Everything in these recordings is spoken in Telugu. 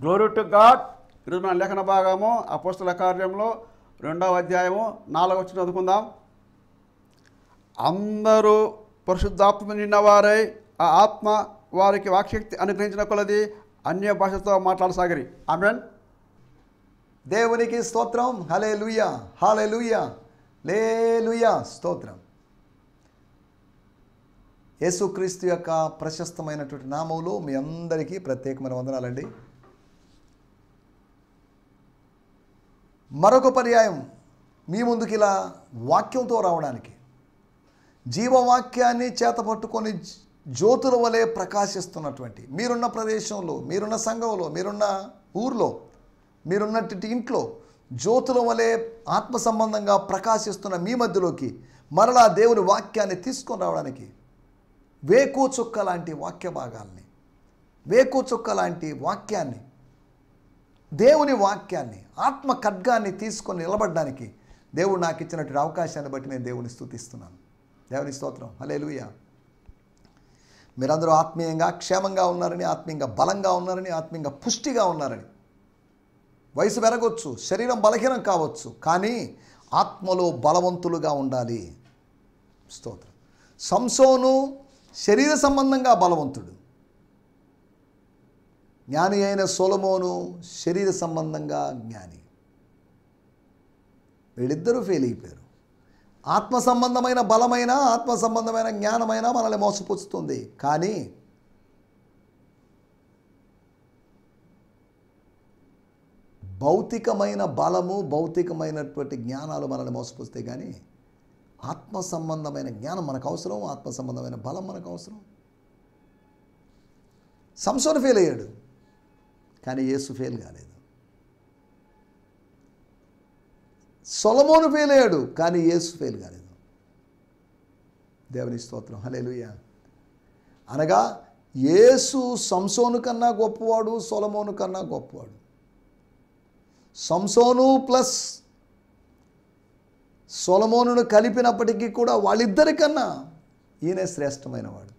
Glory to God. ఈరోజు మన లేఖన భాగము అపోస్తల కార్యంలో 2వ అధ్యాయము 4వ వచనం చదువుకుందాం. అందరూ పరిశుద్ధాత్మ నిన్నవారై ఆ ఆత్మ వారికి వాక్శక్తి అనుగ్రహించిన కొలది అన్య భాషతో మాట్లాడసాగిరి. ఆమేన్. దేవునికి స్తోత్రం. హల్లెలూయా, హల్లెలూయా, హల్లెలూయా. స్తోత్రం. యేసుక్రీస్తు యొక్క ప్రశస్తమైనటువంటి నామములో మీ అందరికీ ప్రత్యేకమైన వందనాలండి. మరొక పర్యాయం మీ ముందుకు ఇలా వాక్యంతో రావడానికి, జీవవాక్యాన్ని చేతపట్టుకొని జ్యోతుల వలె ప్రకాశిస్తున్నటువంటి మీరున్న ప్రదేశంలో, మీరున్న సంఘంలో, మీరున్న ఊర్లో, మీరున్నటువంటి ఇంట్లో జ్యోతుల వలె ఆత్మ సంబంధంగా ప్రకాశిస్తున్న మీ మధ్యలోకి మరలా దేవుని వాక్యాన్ని తీసుకొని రావడానికి వేకు చుక్క లాంటి వాక్య భాగాల్ని, వేకు చుక్క లాంటి వాక్యాన్ని, దేవుని వాక్యాన్ని, ఆత్మ ఖడ్గాన్ని తీసుకొని నిలబడడానికి దేవుడు నాకు ఇచ్చినటువంటి అవకాశాన్ని బట్టి నేను దేవుని స్తుతిస్తున్నాను. దేవుని స్తోత్రం. హల్లెలూయా. మీరందరూ ఆత్మీయంగా క్షేమంగా ఉన్నారని, ఆత్మీయంగా బలంగా ఉన్నారని, ఆత్మీయంగా పుష్టిగా ఉన్నారని. వయసు పెరగవచ్చు, శరీరం బలహీనం కావచ్చు, కానీ ఆత్మలో బలవంతులుగా ఉండాలి. స్తోత్రం. సంసోను శరీర సంబంధంగా బలవంతుడు, జ్ఞాని అయిన సొలొమోను శరీర సంబంధంగా జ్ఞాని. వీళ్ళిద్దరూ ఫెయిల్ అయిపోయారు. ఆత్మ సంబంధమైన బలమైన, ఆత్మ సంబంధమైన జ్ఞానమైన మనల్ని మోసపుచ్చుతుంది, కానీ భౌతికమైన బలము, భౌతికమైనటువంటి జ్ఞానాలు మనల్ని మోసపుస్తాయి, కానీ ఆత్మ సంబంధమైన జ్ఞానం మనకు అవసరం, ఆత్మ సంబంధమైన బలం మనకు అవసరం. సంసోను ఫెయిల్ అయ్యాడు, కానీ యేసు ఫెయిల్ కాలేదు. సొలొమోను ఫెయిల్ అయ్యాడు, కానీ యేసు ఫెయిల్ కాలేదు. దేవుని స్తోత్రం. హల్లెలూయా. అనగా యేసు సంసోను కన్నా గొప్పవాడు, సొలొమోను కన్నా గొప్పవాడు. సంసోను ప్లస్ సొలొమోనును కలిపినప్పటికీ కూడా వాళ్ళిద్దరికన్నా ఈయనే శ్రేష్టమైన వాడు.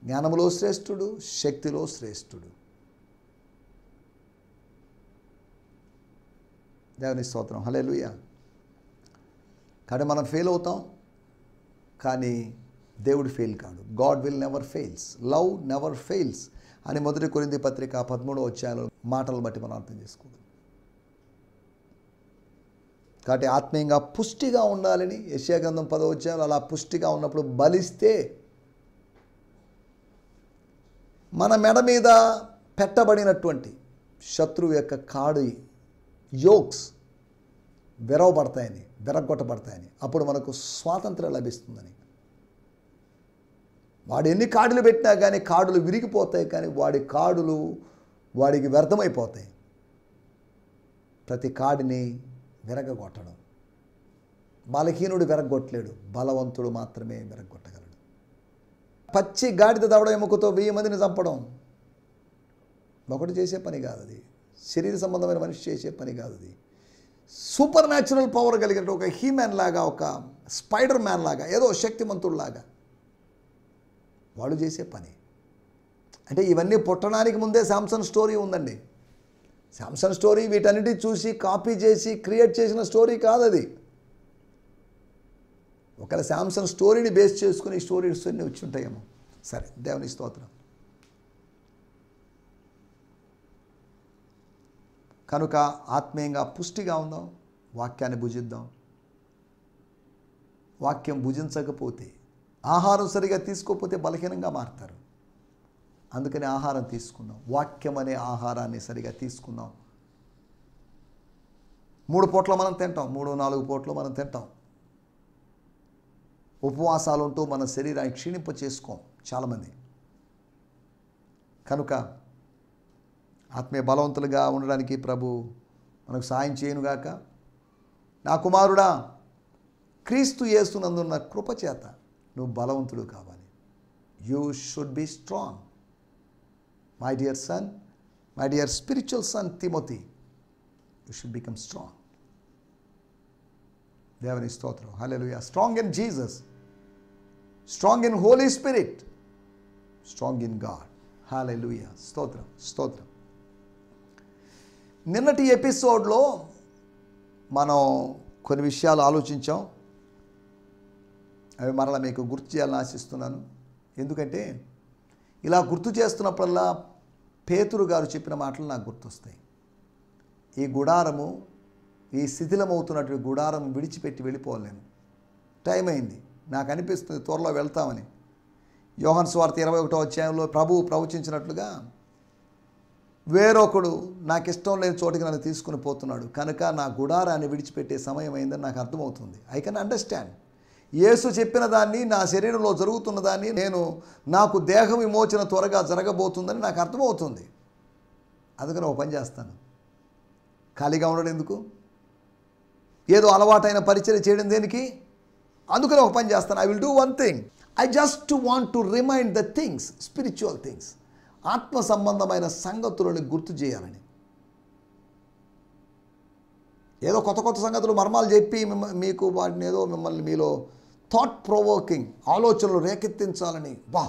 జ్ఞానములో శ్రేష్ఠుడు, శక్తిలో శ్రేష్ఠుడు. దేవుని స్తోత్రం. హల్లెలూయా. కానీ మనం ఫెయిల్ అవుతాం, కానీ దేవుడు ఫెయిల్ కాడు. God will never fails, love never fails అని 1 కొరింథీ పత్రిక 13వ అధ్యాయంలో మాటలు బట్టి మనం అర్థం చేసుకోవాలి. కాబట్టి ఆత్మీయంగా పుష్టిగా ఉండాలని యెషయా గ్రంథం 10వ అధ్యాయంలో అలా పుష్టిగా ఉన్నప్పుడు బలిస్తే మన మెడ మీద పెట్టబడినటువంటి శత్రువు యొక్క కాడి యోక్స్ విరగొట్టబడతాయని, అప్పుడు మనకు స్వాతంత్రం లభిస్తుందని. వాడు ఎన్ని కాడులు పెట్టినా కానీ కాడులు విరిగిపోతాయి, కానీ వాడి కాడులు వాడికి వ్యర్థమైపోతాయి. ప్రతి కాడిని విరగొట్టడం. బలహీనుడు విరగొట్టలేడు, బలవంతుడు మాత్రమే విరగొట్టగలడు. పచ్చి గాడిద దవడ ఎముకతో 1000 మందిని చంపడం ఒకటి చేసే పని కాదు. అది శరీర సంబంధమైన మనిషి చేసే పని కాదు. అది సూపర్ న్యాచురల్ పవర్ కలిగిన ఒక హీమ్యాన్ లాగా, ఒక స్పైడర్ మ్యాన్ లాగా, ఏదో శక్తిమంతుడిలాగా వాడు చేసే పని. అంటే ఇవన్నీ పుట్టడానికి ముందే శాంసన్ స్టోరీ ఉందండి. శాంసన్ స్టోరీ వీటన్నిటి చూసి కాపీ చేసి క్రియేట్ చేసిన స్టోరీ కాదు అది. ఒకవేళ శాంసన్ స్టోరీని బేస్ చేసుకుని స్టోరీస్ అన్నీ వచ్చి ఉంటాయేమో. సరే, దేవుని స్తోత్రం. కనుక ఆత్మీయంగా పుష్టిగా ఉందాం, వాక్యాన్ని భుజిద్దాం. వాక్యం భుజించకపోతే, ఆహారం సరిగా తీసుకోకపోతే బలహీనంగా మారుతారు. అందుకని ఆహారం తీసుకుందాం, వాక్యం అనే ఆహారాన్ని సరిగా తీసుకుందాం. 3 పూట్ల మనం తింటాం, 3-4 పూట్లు మనం తింటాం. ఉపవాసాలు ఉంటూ మన శరీరాన్ని క్షీణింప చేసుకోం చాలామంది. కనుక ఆత్మీయ బలవంతులుగా ఉండడానికి ప్రభు మనకు సాయం చేయనుగాక. నా కుమారుడా, క్రీస్తు యేసునందున్న కృపచేత నువ్వు బలవంతుడు కావాలి. You should be strong. My dear son, my dear spiritual son Timothy, you should become strong. దేవుని స్తోత్రం. Hallelujah. Strong in Jesus, strong in Holy Spirit, strong in God. Hallelujah. స్తోత్రం, స్తోత్రం. నిన్నటి ఎపిసోడ్లో మనం కొన్ని విషయాలు ఆలోచించాం. అవి మరలా మీకు గుర్తు చేయాలని ఆశిస్తున్నాను. ఎందుకంటే ఇలా గుర్తు చేస్తున్నప్పుడల్లా పేతురు గారు చెప్పిన మాటలు నాకు గుర్తొస్తాయి. ఈ గుడారము, ఈ శిథిలమవుతున్నటువంటి గుడారం విడిచిపెట్టి వెళ్ళిపోలేము. టైం అయింది, నాకు అనిపిస్తుంది త్వరలో వెళ్తామని. యోహాను సువార్త 21వ అధ్యాయంలో ప్రభువు ప్రవచించినట్లుగా వేరొకడు నాకు ఇష్టం లేని చోటికి నన్ను తీసుకుని పోతున్నాడు కనుక నా గుడారాన్ని విడిచిపెట్టే సమయం అయిందని నాకు అర్థమవుతుంది. I can understand. యేసు చెప్పిన దాన్ని, నా శరీరంలో జరుగుతున్న దాన్ని, నాకు దేహ విమోచన త్వరగా జరగబోతుందని నాకు అర్థమవుతుంది. అందుకని ఒక పని చేస్తాను, ఖాళీగా ఉండడం ఎందుకు, ఏదో అలవాటైన పరిచయం చేయడం దేనికి, అందుకని ఒక పని చేస్తాను. I will do one thing. I just want to remind the things, spiritual things, ఆత్మ సంబంధమైన సంగతులను గుర్తు చేయాలని. ఏదో కొత్త కొత్త సంగతులు మర్మాలు చెప్పి మీకు వాటిని ఏదో మిమ్మల్ని మీలో థాట్ ప్రొవోకింగ్ ఆలోచనలు రేకెత్తించాలని, బా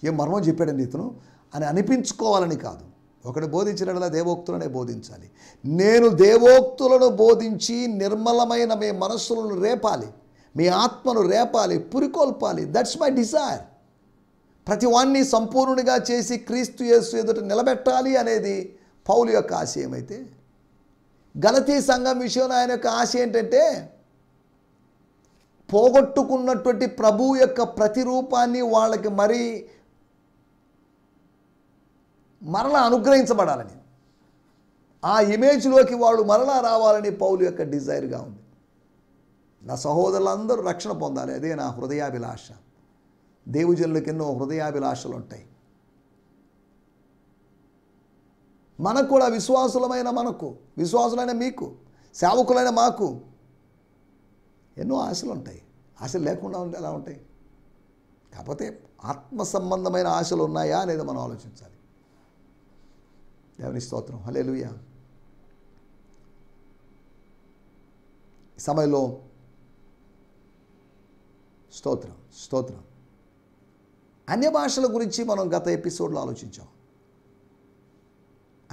ఏం మర్మం చెప్పాడండి ఇతను అని అనిపించుకోవాలని కాదు. ఒకటి బోధించినట్లా దేవోక్తులనే బోధించాలి. నేను దేవోక్తులను బోధించి నిర్మలమైన మీ మనస్సులను రేపాలి, మీ ఆత్మను రేపాలి, పురికొల్పాలి. That's my desire. ప్రతి వాణ్ణి సంపూర్ణునిగా చేసి క్రీస్తు యేసు ఎదుట నిలబెట్టాలి అనేది పౌలు యొక్క ఆశయం. అయితే గలతీ సంఘం విషయంలో ఆయన యొక్క ఆశ ఏంటంటే పోగొట్టుకున్నటువంటి ప్రభువు యొక్క ప్రతిరూపాన్ని వాళ్ళకి మరలా అనుగ్రహించబడాలని, ఆ ఇమేజ్లోకి వాళ్ళు మరలా రావాలని పౌలు యొక్క డిజైర్గా ఉంది. నా సహోదరులందరూ రక్షణ పొందాలి, అదే నా హృదయాభిలాష. దేవుజనులకు ఎన్నో హృదయాభిలాషలు ఉంటాయి. మనకు కూడా విశ్వాసులైన మీకు, సేవకులైన మాకు ఎన్నో ఆశలు ఉంటాయి. ఆశలు లేకుండా ఉంటే ఎలా ఉంటాయి? కాకపోతే ఆత్మ సంబంధమైన ఆశలు ఉన్నాయా లేదా మనం ఆలోచించాలి. దేవుని స్తోత్రం, హల్లెలూయా. ఈ సమయంలో స్తోత్రం అన్య భాషల గురించి మనం గత ఎపిసోడ్లో ఆలోచించాం.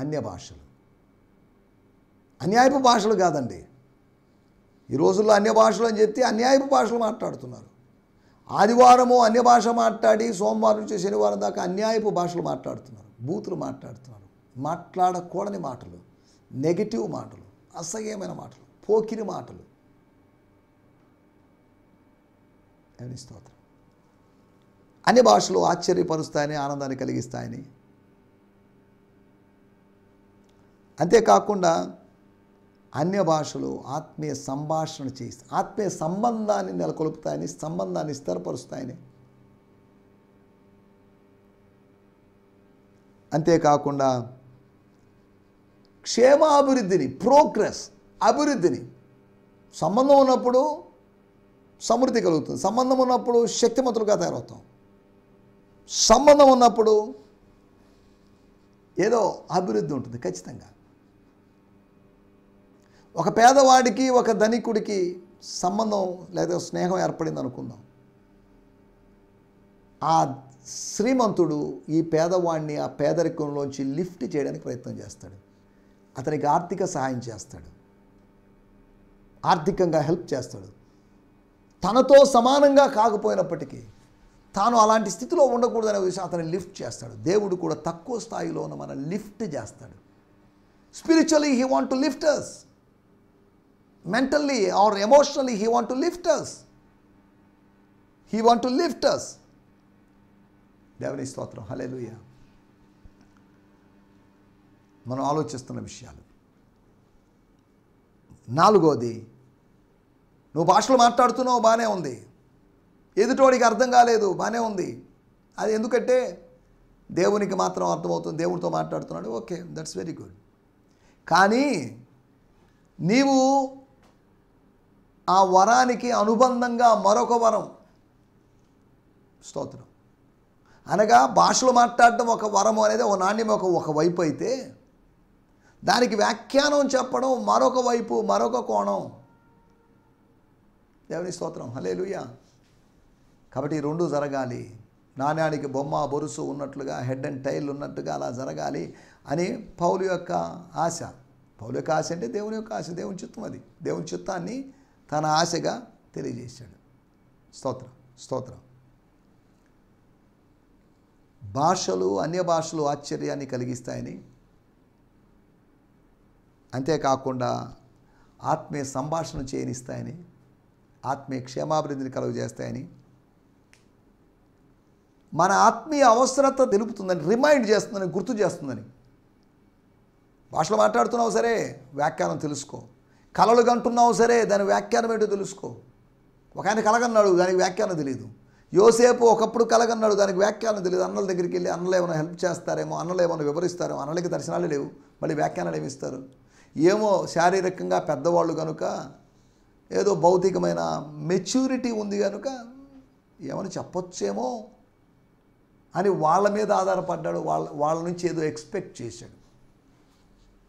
అన్య భాషలు అన్యాయపు భాషలు కాదండి. ఈ రోజుల్లో అన్య భాషలు అని చెప్తే అన్యాయపు భాషలు మాట్లాడుతున్నారు. ఆదివారము అన్య భాష మాట్లాడి సోమవారం నుంచి శనివారం దాకా అన్యాయపు భాషలు మాట్లాడుతున్నారు, బూతులు మాట్లాడుతున్నారు, మాట్లాడకూడని మాటలు, నెగిటివ్ మాటలు, అసహ్యమైన మాటలు, పోకిరి మాటలు. అని స్తోత్రం. అన్ని భాషలు ఆశ్చర్యపరుస్తాయని, ఆనందాన్ని కలిగిస్తాయని, అంతేకాకుండా అన్య భాషలు ఆత్మీయ సంభాషణ చేసి ఆత్మీయ సంబంధాన్ని నెలకొల్పుతాయని, సంబంధాన్ని స్థిరపరుస్తాయని, అంతేకాకుండా క్షేమాభివృద్ధిని, ప్రోగ్రెస్, అభివృద్ధిని, సంబంధం ఉన్నప్పుడు సమృద్ధి కలుగుతుంది, సంబంధం ఉన్నప్పుడు శక్తిమంతులుగా తయారవుతాం, సంబంధం ఉన్నప్పుడు ఏదో అభివృద్ధి ఉంటుంది ఖచ్చితంగా. ఒక పేదవాడికి ఒక ధనికుడికి సంబంధం లేదా స్నేహం ఏర్పడింది అనుకుందాం. ఆ శ్రీమంతుడు ఈ పేదవాడిని ఆ పేదరికంలోంచి లిఫ్ట్ చేయడానికి ప్రయత్నం చేస్తాడు, అతనికి ఆర్థిక సహాయం చేస్తాడు, ఆర్థికంగా హెల్ప్ చేస్తాడు. తనతో సమానంగా కాకపోయినప్పటికీ తాను అలాంటి స్థితిలో ఉండకూడదనే విషయం అతన్ని లిఫ్ట్ చేస్తాడు. దేవుడు కూడా తక్కువ స్థాయిలో ఉన్న మనం లిఫ్ట్ చేస్తాడు. Spiritually he want to lift us, mentally or emotionally he want to lift us, దేవుని స్తోత్రం, హల్లెలూయా. మనం ఆలోచిస్తున్న విషయాలు. నాలుగోది, నువ్వు భాషలు మాట్లాడుతున్నావు, బాగానే ఉంది, ఎదుటోడికి అర్థం కాలేదు, బాగానే ఉంది. అది ఎందుకంటే దేవునికి మాత్రం అర్థమవుతుంది, దేవుడితో మాట్లాడుతున్నాడు, ఓకే, దట్స్ వెరీ గుడ్. కానీ నీవు ఆ వరానికి అనుబంధంగా మరొక వరం, స్తోత్రం, అనగా భాషలు మాట్లాడటం ఒక వరము అనేది ఒక నాణ్యం ఒక వైపు అయితే, దానికి వ్యాఖ్యానం చెప్పడం మరొక వైపు, మరొక కోణం. దేవుని స్తోత్రం, హల్లెలూయా. కాబట్టి ఈ రెండు జరగాలి. నాణ్యానికి బొమ్మ బొరుసు ఉన్నట్లుగా, హెడ్ అండ్ టైల్ ఉన్నట్టుగా అలా జరగాలి అని పౌలు యొక్క ఆశ, పౌలు యొక్క ఆశ అంటే దేవుని యొక్క ఆశ, దేవుని చిత్తం. అది దేవుని చిత్తాన్ని తన ఆశగా తెలియజేశాడు. స్తోత్రం, స్తోత్రం. భాషలు, అన్య భాషలు ఆశ్చర్యాన్ని కలిగిస్తాయని, అంతేకాకుండా ఆత్మీయ సంభాషణ చేయనిస్తాయని, ఆత్మీయ క్షేమాభివృద్ధిని కలుగజేస్తాయని, మన ఆత్మీయ అవసరత తెలుపుతుందని, రిమైండ్ చేస్తుందని, గుర్తు చేస్తుందని. భాషలో మాట్లాడుతున్నావు సరే, వ్యాఖ్యానం తెలుసుకో. కలలు కంటున్నావు సరే, దాని వ్యాఖ్యానం ఏంటో తెలుసుకో. ఒక ఆయన కలగన్నాడు, దానికి వ్యాఖ్యానం తెలియదు. యోసేపు ఒకప్పుడు కలగన్నాడు, దానికి వ్యాఖ్యానం తెలియదు. అన్నల దగ్గరికి వెళ్ళి అన్నలు ఏమైనా హెల్ప్ చేస్తారేమో, అన్నలు ఏమైనా వివరిస్తారేమో. అన్నలకి దర్శనాలు లేవు, మళ్ళీ వ్యాఖ్యానాలు ఏమి ఇస్తారు? ఏమో శారీరకంగా పెద్దవాళ్ళు కనుక, ఏదో భౌతికమైన మెచ్యూరిటీ ఉంది కనుక ఏమైనా చెప్పొచ్చేమో అని వాళ్ళ మీద ఆధారపడ్డాడు. వాళ్ళ నుంచి ఏదో ఎక్స్పెక్ట్ చేశాడు.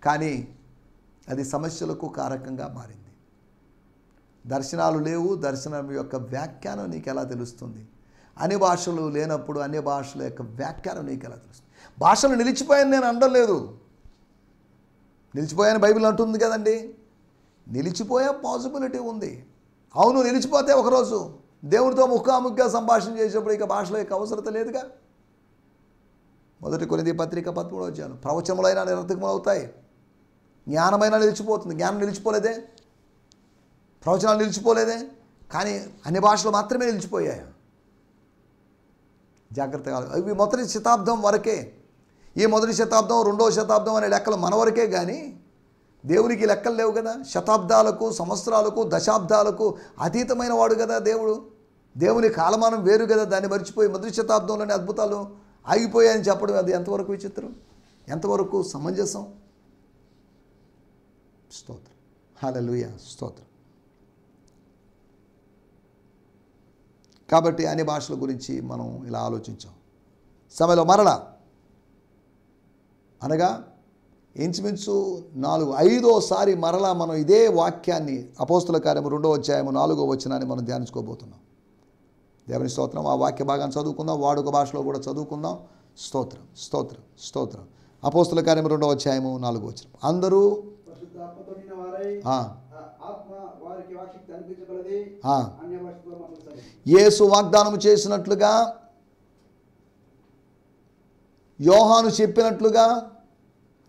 కానీ అది సమస్యలకు కారకంగా మారింది. దర్శనాలు లేవు, దర్శనం యొక్క వ్యాఖ్యానం నీకు ఎలా తెలుస్తుంది? అన్ని భాషలు లేనప్పుడు అన్ని భాషల యొక్క వ్యాఖ్యానం నీకు ఎలా తెలుస్తుంది? భాషలు నిలిచిపోయాను నేను అనడం లేదు. నిలిచిపోయాను బైబిల్ అంటుంది కదండి. నిలిచిపోయే పాసిబిలిటీ ఉంది. అవును, నిలిచిపోతే ఒకరోజు దేవునితో ముఖాముఖిగా సంభాషణ చేసేప్పుడు ఇక భాషల యొక్క అవసరత లేదుగా. 1 కొరింథీ పత్రిక 13వ అధ్యాయం. ప్రవచనములైన నిరర్థకములు అవుతాయి, జ్ఞానమైనా నిలిచిపోతుంది. జ్ఞానం నిలిచిపోలేదే, ప్రవచనాలు నిలిచిపోలేదే, కానీ అన్ని భాషలు మాత్రమే నిలిచిపోయాయి. జాగ్రత్తగా, ఇవి మొదటి శతాబ్దం వరకే. ఈ మొదటి శతాబ్దం, 2వ శతాబ్దం అనే లెక్కలు మన వరకే, కానీ దేవునికి లెక్కలు లేవు కదా. శతాబ్దాలకు, సంవత్సరాలకు, దశాబ్దాలకు అతీతమైన వాడు కదా దేవుడు. దేవుని కాలమానం వేరు కదా. దాన్ని మర్చిపోయి మొదటి శతాబ్దంలోని అద్భుతాలు ఆగిపోయాయని చెప్పడం అది ఎంతవరకు విచిత్రం, ఎంతవరకు సమంజసం? స్తోత్రం, హల్లెలూయా, స్తోత్రం. కాబట్టి అన్ని భాషల గురించి మనం ఇలా ఆలోచించాం. సమయంలో మరలా అనగా ఇంచుమించు 5వ మరలా మనం ఇదే వాక్యాన్ని అపోస్తుల కార్యము 2వ అధ్యాయము 4వ వచనాన్ని మనం ధ్యానించుకోబోతున్నాం. దేవుని స్తోత్రం. ఆ వాక్య భాగాన్ని చదువుకుందాం, వాడుక భాషలో కూడా చదువుకుందాం. స్తోత్రం, స్తోత్రం, స్తోత్రం. అపోస్తుల కార్యము 2వ అధ్యాయము 4వ వచనం. అందరూ యేసు వాగ్దానం చేసినట్లుగా, యోహాను చెప్పినట్లుగా,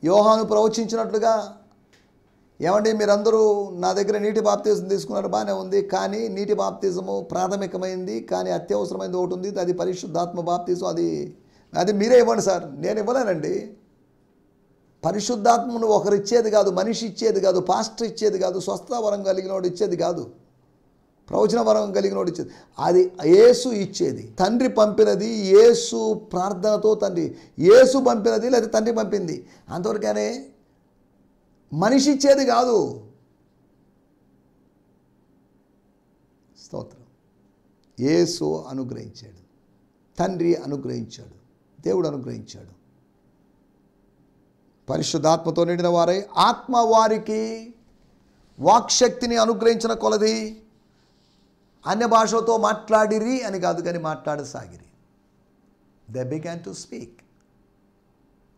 యోహాను ప్రవచించినట్లుగా. ఏమండి, మీరందరూ నా దగ్గర నీటి బాప్తిజం తీసుకున్నారు, బాగానే ఉంది. కానీ నీటి బాప్తిజము ప్రాథమికమైంది, కానీ అత్యవసరమైనది ఒకటి ఉంది, అది పరిశుద్ధాత్మ బాప్తిజం. అది మీరే ఇవ్వండి సార్, నేను ఇవ్వలేనండి. పరిశుద్ధాత్మను ఒకరు ఇచ్చేది కాదు, మనిషి ఇచ్చేది కాదు, పాస్టర్ ఇచ్చేది కాదు, స్వస్థ వరం కలిగినోడు ఇచ్చేది కాదు, ప్రవచన వరం కలిగినోడు ఇచ్చేది. అది యేసు ఇచ్చేది. తండ్రి పంపినది యేసు ప్రార్థనతో, తండ్రి యేసు పంపినది లేదా తండ్రి పంపింది. అంతవరకనే మనిషి ఇచ్చేది కాదు. స్తోత్రం. యేసు అనుగ్రహించాడు, తండ్రి అనుగ్రహించాడు, దేవుడు అనుగ్రహించాడు. పరిశుద్ధాత్మతో నిండిన వారై ఆత్మ వారికి వాక్శక్తిని అనుగ్రహించిన కొలది అన్య భాషలతో మాట్లాడిరి అని కాదు, కానీ మాట్లాడసాగిరి. They began to speak.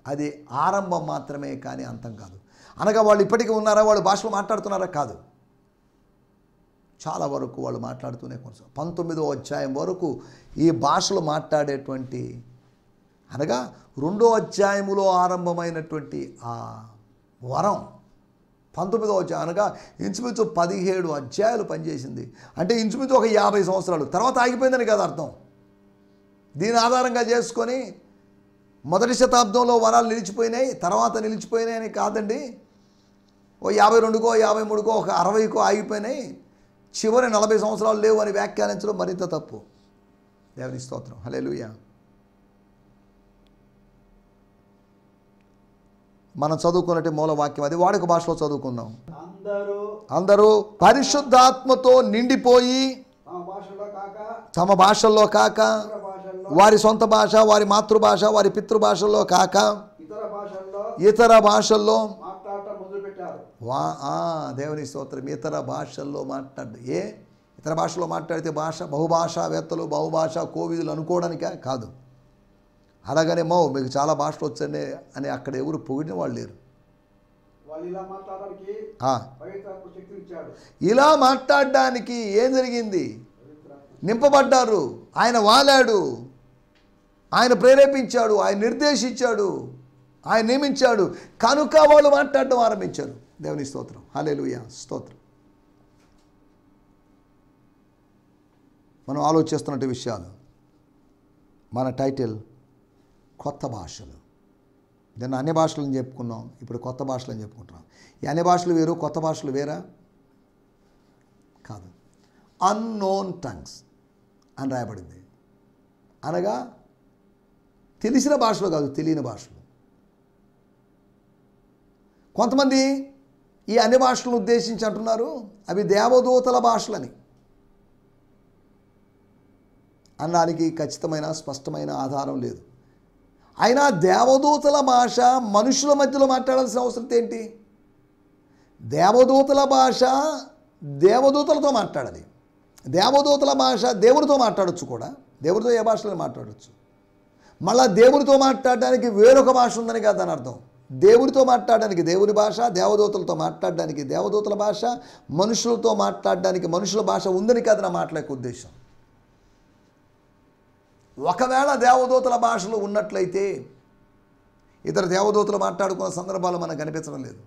అది ఆరంభం మాత్రమే, కానీ అంతం కాదు. అనగా వాళ్ళు ఇప్పటికీ ఉన్నారా, వాళ్ళు భాషలు మాట్లాడుతున్నారా? కాదు. చాలా వరకు వాళ్ళు మాట్లాడుతూనే కొనసాగు. 19వ అధ్యాయం వరకు ఈ భాషలు మాట్లాడేటువంటి, అనగా 2వ అధ్యాయములో ఆరంభమైనటువంటి ఆ వరం 19వ అధ్యాయం, అనగా ఇంచుమించు 17 అధ్యాయాలు పనిచేసింది. అంటే ఇంచుమించు ఒక 50 సంవత్సరాలు తర్వాత ఆగిపోయిందని కదా అర్థం. దీని ఆధారంగా చేసుకొని మొదటి శతాబ్దంలో వరాలు నిలిచిపోయినాయి, తర్వాత నిలిచిపోయినాయి అని కాదండి. ఓ 52కో 53కో ఒక 60కో ఆగిపోయినాయి, చివరి 40 సంవత్సరాలు లేవు అని వ్యాఖ్యానించడం మరింత తప్పు. దేవుని స్తోత్రం, హల్లెలూయా. మనం చదువుకున్నట్టు మూల వాక్యం అది వాడుక భాషలో చదువుకుందాం. అందరూ పరిశుద్ధాత్మతో నిండిపోయి తమ భాషల్లో కాక, వారి సొంత భాష, వారి మాతృభాష, వారి పితృభాషల్లో కాక ఇతర భాషల్లో దేవుని స్తోత్రం. ఇతర భాషల్లో మాట్లాడు. ఇతర భాషలో మాట్లాడితే బహుభాషావేత్తలు, బహుభాషా కోవిదులు అనుకోవడానికా? కాదు. అలాగనే మీకు చాలా భాషలు వచ్చండి అని అక్కడ ఎవరు పొగిడిన వాళ్ళు లేరు. వాళ్ళు ఇలా మాట్లాడడానికి ఆ, పవిత్రాత్మ శక్తిని ఇచ్చాడు. ఇలా మాట్లాడడానికి ఏం జరిగింది? నింపబడ్డారు. ఆయన వాలాడు, ఆయన ప్రేరేపించాడు, ఆయన నిర్దేశించాడు, ఆయన నియమించాడు, కనుక వాళ్ళు మాట్లాడడం ఆరంభించారు. దేవుని స్తోత్రం, హల్లెలూయా, స్తోత్రం. మనం ఆలోచిస్తున్నట్టు విషయాలు. మన టైటిల్ కొత్త భాషలు. దాన్ని అన్య భాషలను చెప్పుకున్నాం, ఇప్పుడు కొత్త భాషలను చెప్పుకుంటున్నాం. ఈ అన్య భాషలు వేరు, కొత్త భాషలు వేరా? కాదు. అన్నోన్ టంగ్స్ అని రాయబడింది. అనగా తెలిసిన భాషలు కాదు, తెలియని భాషలు. కొంతమంది ఈ అన్య భాషలను ఉద్దేశించి అంటున్నారు అవి దేవదూతల భాషలని. అనడానికి ఖచ్చితమైన స్పష్టమైన ఆధారం లేదు. అయినా దేవదూతల భాష మనుషుల మధ్యలో మాట్లాడాల్సిన అవసరం ఏంటి? దేవదూతల భాష దేవదూతలతో మాట్లాడాలి. దేవదూతల భాష దేవునితో మాట్లాడచ్చు కూడా. దేవునితో ఏ భాషలో మాట్లాడచ్చు. మళ్ళా దేవునితో మాట్లాడడానికి వేరొక భాష ఉందని కాదు అని అర్థం. దేవునితో మాట్లాడడానికి దేవుని భాష, దేవదూతలతో మాట్లాడడానికి దేవదూతల భాష, మనుషులతో మాట్లాడడానికి మనుషుల భాష ఉందని కాదు నా మాటల యొక్క ఉద్దేశం. ఒకవేళ దేవదూతల భాషలు ఉన్నట్లయితే ఇతర దేవదూతలు మాట్లాడుకున్న సందర్భాలు మనకు కనిపించడం లేదు.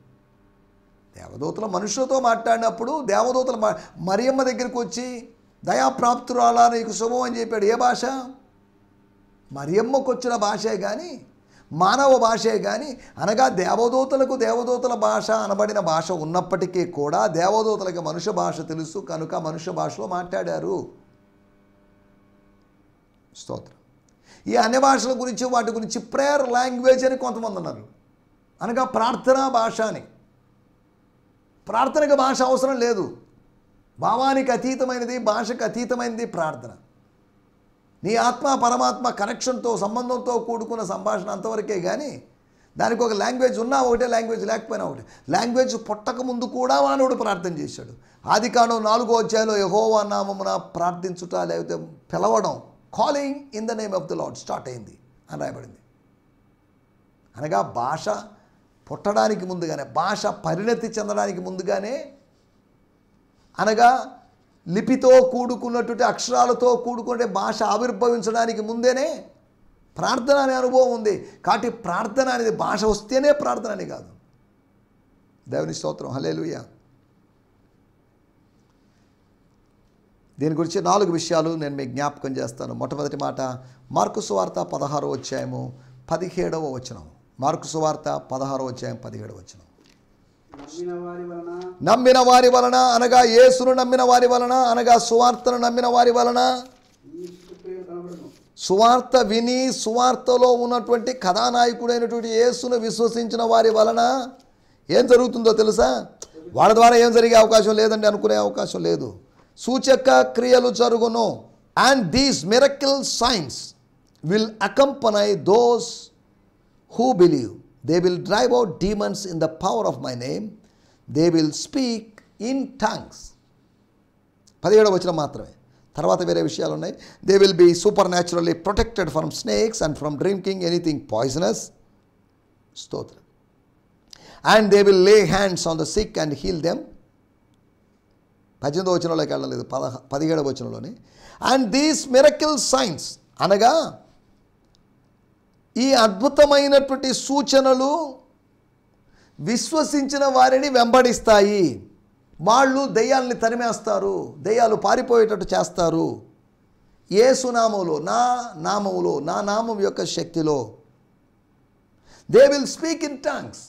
దేవదూతలు మనుషులతో మాట్లాడినప్పుడు దేవదూతల మరియమ్మ దగ్గరికి వచ్చి దయాప్రాప్తురాలా నీకు శుభం అని చెప్పాడు. ఏ భాష? మరియమ్మకు వచ్చిన భాషే కానీ మానవ భాషే కానీ. అనగా దేవదూతలకు దేవదూతల భాష అనబడిన భాష ఉన్నప్పటికీ కూడా దేవదూతలకు మనుష్య భాష తెలుసు కనుక మనుష్య భాషలో మాట్లాడారు. స్తోత్రం. ఈ అన్య భాషల గురించి వాటి గురించి ప్రేయర్ లాంగ్వేజ్ అని కొంతమంది ఉన్నారు. అనగా ప్రార్థనా భాష అని. ప్రార్థనకు భాష అవసరం లేదు. భావానికి అతీతమైనది, భాషకు అతీతమైనది ప్రార్థన. నీ ఆత్మ పరమాత్మ కనెక్షన్తో సంబంధంతో కూడుకున్న సంభాషణ అంతవరకే కానీ దానికి ఒక లాంగ్వేజ్ ఉన్నా ఒకటే, లాంగ్వేజ్ లేకపోయినా ఒకటే. లాంగ్వేజ్ పుట్టక ముందు కూడా మానవుడు ప్రార్థన చేశాడు. ఆదికాండం 4వ అధ్యాయంలో యెహోవా నామమున ప్రార్థించుట లేకపోతే పిలవడం, calling in the name of the lord start అయింది అని రాయబడింది. అనగా భాష పుట్టడానికి ముందుగానే, భాష పరిణతి చెందడానికి ముందుగానే, అనగా లిపితో కూడుకున్నటువంటి అక్షరాలతో కూడుకునే భాష ఆవిర్భవించడానికి ముందేనే ప్రార్థన అనే అనుభవం ఉంది. కాబట్టి ప్రార్థన అనేది భాష వస్తేనే ప్రార్థన అని కాదు. దేవుని స్తోత్రం, హల్లెలూయా. దీని గురించి 4 విషయాలు నేను మీకు జ్ఞాపకం చేస్తాను. మొట్టమొదటి మాట మార్కు సువార్త 16వ అధ్యాయము 17వ వచనం. మార్కు సువార్త 16వ అధ్యాయం 17వ వచనం. నమ్మిన వారి వలన అనగా యేసును నమ్మిన వారి వలన అనగా సువార్తను నమ్మిన వారి వలన, సువార్త విని సువార్తలో ఉన్నటువంటి కథానాయకుడైనటువంటి యేసును విశ్వసించిన వారి వలన ఏం జరుగుతుందో తెలుసా? వాళ్ళ ద్వారా ఏం జరిగే అవకాశం లేదండి అనుకునే అవకాశం లేదు. సూచక క్రియలు జరుగును. And these miracle signs will accompany those who believe. They will drive out demons in the power of my name. They will speak in tongues. 17వ వచనం మాత్రమే. తర్వాత వేరే విషయాలు ఉన్నాయి. They will be supernaturally protected from snakes and from drinking anything poisonous. స్తోత్రం. And they will lay hands on the sick and heal them. 18వ వచనంలోకి వెళ్ళలేదు, 17వ వచనంలోనే. అండ్ దీస్ మిరకిల్ సైన్స్ అనగా ఈ అద్భుతమైనటువంటి సూచనలు విశ్వసించిన వారిని వెంబడిస్తాయి. వాళ్ళు దెయ్యాలని తరిమేస్తారు, దెయ్యాలు పారిపోయేటట్టు చేస్తారు. యేసు నామములో, నా నామములో, నా నామం యొక్క శక్తిలో. They will speak in tongues.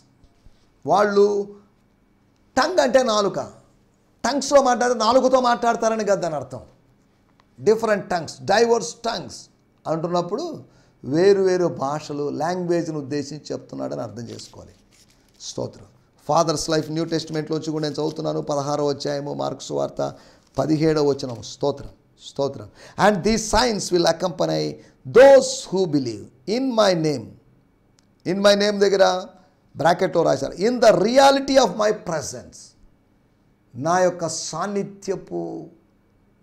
వాళ్ళు, టంగ్ అంటే నాలుక, టంగ్స్లో మాట్లాడితే నాలుగుతో మాట్లాడతారని కదా దాని అర్థం. డిఫరెంట్ టంగ్స్, డైవర్స్ టంగ్స్ అంటున్నప్పుడు వేరు వేరు భాషలు, లాంగ్వేజ్ను ఉద్దేశించి చెప్తున్నాడని అర్థం చేసుకోవాలి. స్తోత్రం. ఫాదర్స్ లైఫ్ న్యూ టెస్టిమెంట్లోంచి కూడా నేను చదువుతున్నాను. 16వ అధ్యాయము మార్కు సువార్త 17వ వచనం. స్తోత్రం, స్తోత్రం. And these signs will accompany those who believe in my name. In my name దగ్గర బ్రాకెట్లో రాశారు, in the reality of my presence. నా యొక్క సాన్నిధ్యపు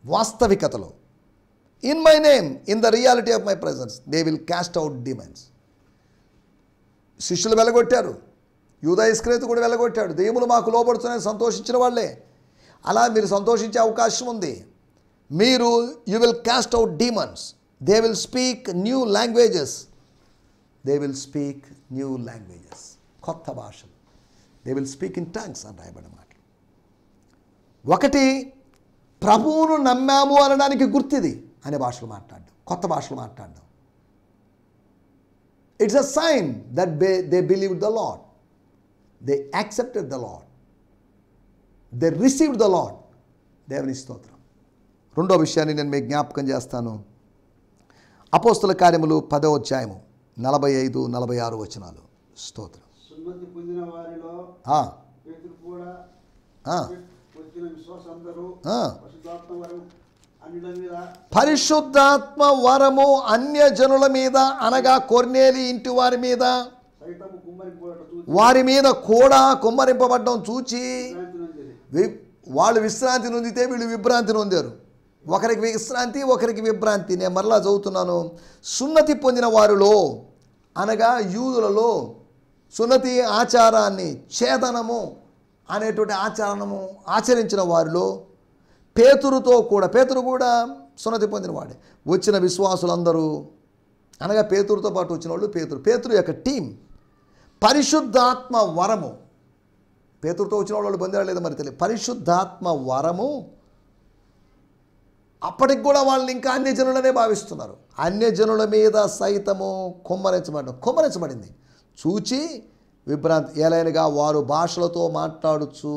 వాస్తవికతలో. In my name, in the reality of my presence they will cast out demons. శిష్యులు వెలగొట్టారు, యూదా ఇస్కరియోతు కూడా వెళ్ళగొట్టాడు. దెయ్యములు మాకు లోబడుతున్నాయని సంతోషించిన వాళ్ళే. అలా మీరు సంతోషించే అవకాశం ఉంది. మీరు you will cast out demons, they will speak new languages, they will speak new languages, కొత్త భాషలు, they will speak in tongues అని రాయబడిన మాటలు. ఒకటి ప్రభువును నమ్మాము అనడానికి గుర్తిది అనే భాషలు మాట్లాడడం, కొత్త భాషలు మాట్లాడడం. It's a sign that they believed the Lord, they accepted the Lord, they received the Lord. దేవుని స్తోత్రం. రెండో విషయాన్ని నేను మీకు జ్ఞాపకం చేస్తాను. అపోస్తుల కార్యములు 10వ అధ్యాయము 45-46 వచనాలు. స్తోత్రం. సున్నతి పొందిన వారిలో పేతురు కూడా వచ్చిన విశ్వాసులందరూ పరిశుద్ధాత్మ వరం అన్యుల మీద, పరిశుద్ధాత్మ వరము అన్యజనుల మీద అనగా కొర్నేలి ఇంటి వారి మీద సైతము కుమ్మరింపబడట చూచి వారి మీద కూడా కుమ్మరింపబడడం చూచి విశ్రాంతి నొందిరి. వాళ్ళు విశ్రాంతి నొందితే వీళ్ళు విభ్రాంతి నొందారు. ఒకరికి విశ్రాంతి, ఒకరికి విభ్రాంతి. నేను మరలా చదువుతున్నాను. సున్నతి పొందిన వారిలో అనగా యూదులలో సున్నతి ఆచారాన్ని, ఛేదనము అనేటువంటి ఆచరణము ఆచరించిన వారిలో పేతురుతో కూడా, పేతురు కూడా సున్నతి పొందినవాడే, వచ్చిన విశ్వాసులందరూ అనగా పేతురుతో పాటు వచ్చిన వాళ్ళు పేతురు యొక్క టీం పరిశుద్ధాత్మ వరము, పేతురుతో వచ్చిన వాళ్ళు పొందారు లేదో మరి తెలియదు, పరిశుద్ధాత్మ వరము అప్పటికి కూడా వాళ్ళని ఇంకా అన్యజనులనే భావిస్తున్నారు. అన్యజనుల మీద సైతము కుమ్మరించబడింది చూచి విభ్రాంతి. ఎలైనగా వారు భాషలతో మాట్లాడుచు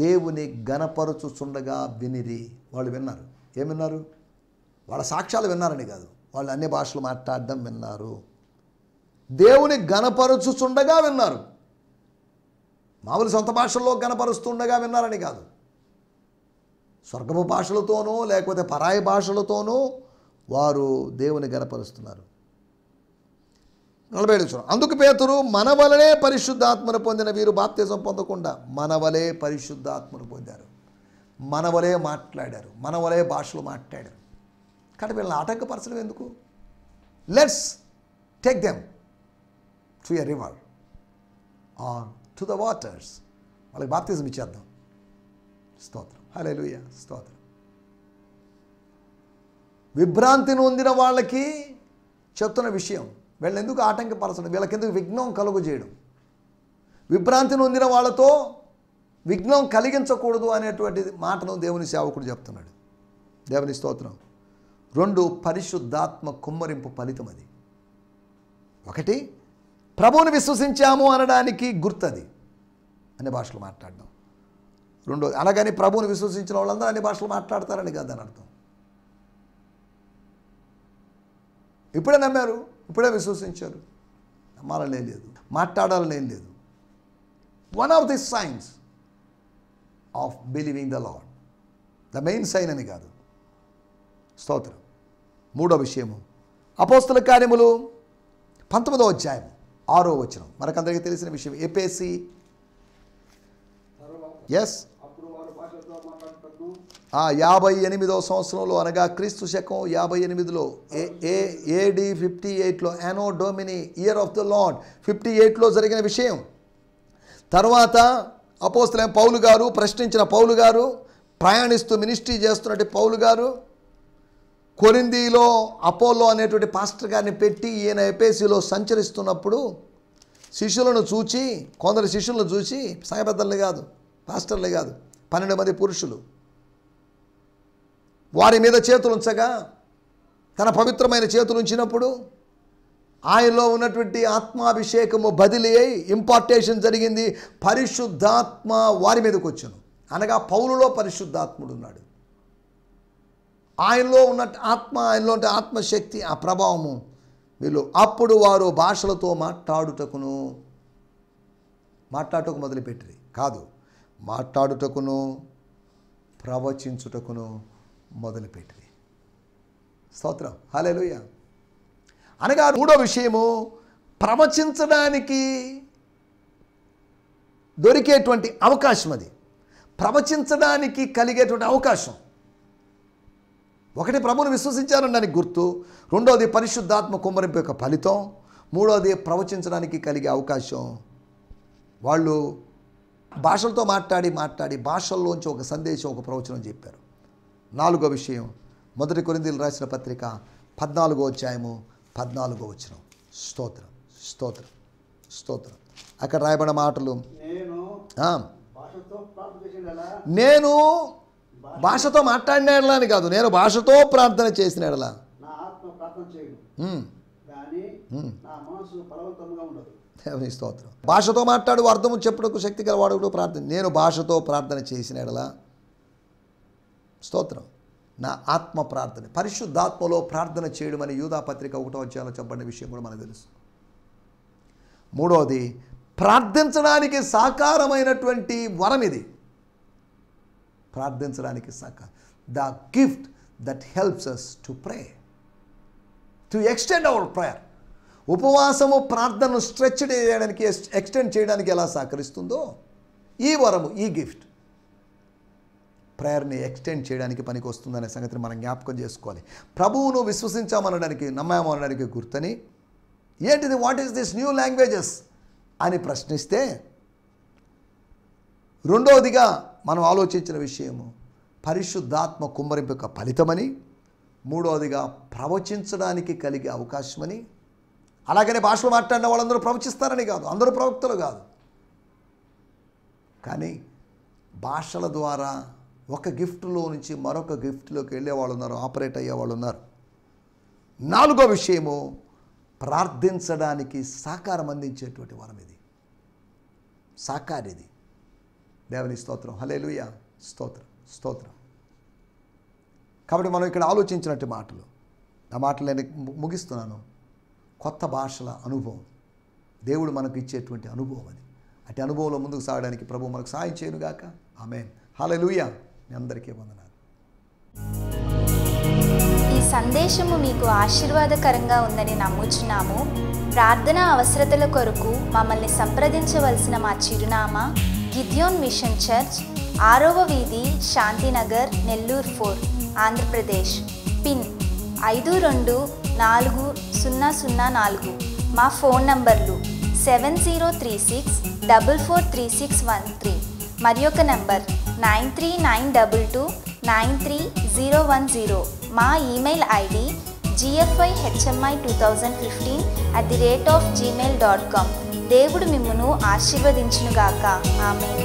దేవుని గణపరచుచుండగా వినిరి. వాళ్ళు విన్నారు. ఏం విన్నారు? వాళ్ళ సాక్ష్యాలు విన్నారని కాదు, వాళ్ళు అన్ని భాషలు మాట్లాడడం విన్నారు. దేవుని గణపరచుచుండగా విన్నారు. మామూలు సొంత భాషల్లో గణపరుస్తుండగా విన్నారని కాదు, స్వర్గపు భాషలతోనూ లేకపోతే పరాయి భాషలతోనూ వారు దేవుని గణపరుస్తున్నారు. 47 అందుకు పేతురు, మన వలనే పరిశుద్ధాత్మను పొందిన వీరు బాప్తిజం పొందకుండా మన వలే పరిశుద్ధాత్మను పొందారు, మన వలే మాట్లాడారు, మన వలే భాషలు మాట్లాడారు. కాబట్టి వీళ్ళని ఆటంకపరచడం ఎందుకు? Let's take them to a river or to the waters. వాళ్ళకి బాప్తిజం ఇచ్చేద్దాం. స్తోత్రం. హల్లెలూయా. స్తోత్రం. విభ్రాంతి నొందిన వాళ్ళకి చెప్తున్న విషయం, వీళ్ళని ఎందుకు ఆటంకపరచడం, వీళ్ళకి ఎందుకు విఘ్నం కలుగు చేయడం, విభ్రాంతి నొందిన వాళ్ళతో విఘ్నం కలిగించకూడదు అనేటువంటి మాటను దేవుని సేవకుడు చెప్తున్నాడు. దేవుని స్తోత్రం. 2 పరిశుద్ధాత్మ కుమ్మరింపు ఫలితం అది. ఒకటి ప్రభువుని విశ్వసించాము అనడానికి గుర్తది అనే భాషలు మాట్లాడడం. రెండోది అలాగని ప్రభువుని విశ్వసించిన వాళ్ళందరూ అన్ని భాషలు మాట్లాడతారని కాదని అర్థం. ఇప్పుడే నమ్మారు, ఇప్పుడే విశ్వసించారు, నమ్మాలని లేదు, మాట్లాడాలని ఏం లేదు. One of the signs of believing the Lord, the main sign అని కాదు. స్తోత్రం. 3వ విషయము అపోస్తల కార్యములు 19వ అధ్యాయం 6వ వచనం. మనకందరికీ తెలిసిన విషయం. ఎపేసి ఎస్ 58వ సంవత్సరంలో అనగా క్రీస్తు శకం 58లో AD 58లో anno domini year of the lord 58లో జరిగిన విషయం. తర్వాత అపోస్తలైన పౌలు గారు, ప్రశ్నించిన పౌలు గారు, ప్రయాణిస్తూ మినిస్ట్రీ చేస్తున్నట్టు పౌలు గారు కొరింథీలో అపోలో అనేటువంటి పాస్టర్ గారిని పెట్టి ఈయన ఎపేసీలో సంచరిస్తున్నప్పుడు శిష్యులను చూచి, కొందరు శిష్యులను చూసి, సంఘపెద్దల్ని కాదు, పాస్టర్లే కాదు, 12 మంది పురుషులు వారి మీద చేతులు ఉంచగా తన పవిత్రమైన చేతులు ఉంచినప్పుడు ఆయనలో ఉన్నటువంటి ఆత్మాభిషేకము బదిలీ అయి ఇంపార్టేషన్ జరిగింది. పరిశుద్ధాత్మ వారి మీదకి వచ్చును. అనగా పౌలులో పరిశుద్ధాత్ముడు ఉన్నాడు. ఆయనలో ఉన్న ఆత్మ, ఆయనలో ఉంటే ఆత్మశక్తి, ఆ ప్రభావము వీళ్ళు. అప్పుడు వారు భాషలతో మాట్లాడుటకు మొదలుపెట్టిరి. కాదు, మాట్లాడుటకును ప్రవచించుటకును మొదలుపెట్టిరి. స్తోత్రం. హల్లెలూయా. అనగా 3వ విషయము ప్రవచించడానికి దొరికేటువంటి అవకాశం. అది ప్రవచించడానికి కలిగేటువంటి అవకాశం. ఒకటి ప్రభువుని విశ్వసించారనడానికి గుర్తు, రెండోది పరిశుద్ధాత్మ కుమ్మరింపు యొక్క ఫలితం, మూడోది ప్రవచించడానికి కలిగే అవకాశం. వాళ్ళు భాషలతో మాట్లాడి భాషల్లోంచి ఒక సందేశం, ఒక ప్రవచనం చెప్పారు. 4వ విషయం, 1 కొరింథీయులకు రాసిన పత్రిక 14వ అధ్యాయము 14వ వచనం. స్తోత్రం, స్తోత్రం, స్తోత్రం. అక్కడ రాయబడిన మాటలు, నేను భాషతో మాట్లాడిన అని కాదు, నేను భాషతో ప్రార్థన చేసిన ఎడల దేవుని స్తోత్రం. భాషతో మాట్లాడు అర్థము చెప్పుటకు శక్తి గలవాడు ప్రార్థన. నేను భాషతో ప్రార్థన చేసిన ఎడల, స్తోత్రం, నా ఆత్మ ప్రార్థన, పరిశుద్ధాత్మలో ప్రార్థన చేయడం అని యూదా పత్రిక 1వ అధ్యాయంలో చెప్పబడిన విషయం కూడా మనకు తెలుసు. 3వది, ప్రార్థించడానికి సాకారమైనటువంటి వరం ఇది. ప్రార్థించడానికి సాకారం, the gift that helps us to pray, to extend our prayer. ఉపవాసము ప్రార్థనను స్ట్రెచ్ చేయడానికి, ఎక్స్టెండ్ చేయడానికి ఎలా సహకరిస్తుందో ఈ వరము, ఈ గిఫ్ట్ ప్రేయర్ని ఎక్స్టెండ్ చేయడానికి పనికి వస్తుందనే సంగతిని మనం జ్ఞాపకం చేసుకోవాలి. ప్రభువును విశ్వసించామనడానికి, నమ్మామనడానికి గుర్తని, ఏంటిది, what is this new languages అని ప్రశ్నిస్తే, 2వదిగా మనం ఆలోచించిన విషయము పరిశుద్ధాత్మ కుమ్మరింపు యొక్క ఫలితమని, 3వదిగా ప్రవచించడానికి కలిగే అవకాశమని. అలాగనే భాషలో మాట్లాడిన వాళ్ళందరూ ప్రవచిస్తారని కాదు, అందరూ ప్రవక్తలు కాదు, కానీ భాషల ద్వారా ఒక గిఫ్ట్లో నుంచి మరొక గిఫ్ట్లోకి వెళ్ళేవాళ్ళు ఉన్నారు, ఆపరేట్ అయ్యేవాళ్ళు ఉన్నారు. 4వ విషయము, ప్రార్థించడానికి సాకారం అందించేటువంటి వరం ఇది, సాకారిది. దేవుని స్తోత్రం, హల్లెలూయా, స్తోత్రం, స్తోత్రం. కాబట్టి మనం ఇక్కడ ఆలోచించినట్టు మాటలు, ఆ మాటలు నేను ముగిస్తున్నాను. కొత్త భాషల అనుభవం దేవుడు మనకు ఇచ్చేటువంటి అనుభవం అది. అటు అనుభవంలో ముందుకు సాగడానికి ప్రభు మనకు సహాయం చేయనుగాక. ఆమేన్, హల్లెలూయా. మీ అందరికీ వందనాలు. ఈ సందేశము మీకు ఆశీర్వాదకరంగా ఉందని నమ్ముచున్నాము. ప్రార్థనా అవసరతల కొరకు మమ్మల్ని సంప్రదించవలసిన మా చిరునామా గిద్యోన్ మిషన్ చర్చ్, 6వ వీధి, శాంతినగర్, నెల్లూరు 4, ఆంధ్రప్రదేశ్. పిన్ 524004. మా ఫోన్ నంబర్లు 7036443613 మరి ఒక నంబర్ 9392293010. మా ఈమెయిల్ ఐడి gfihmi2015@gmail.com. దేవుడు మిమ్మును ఆశీర్వదించునుగాక. ఆమేన్.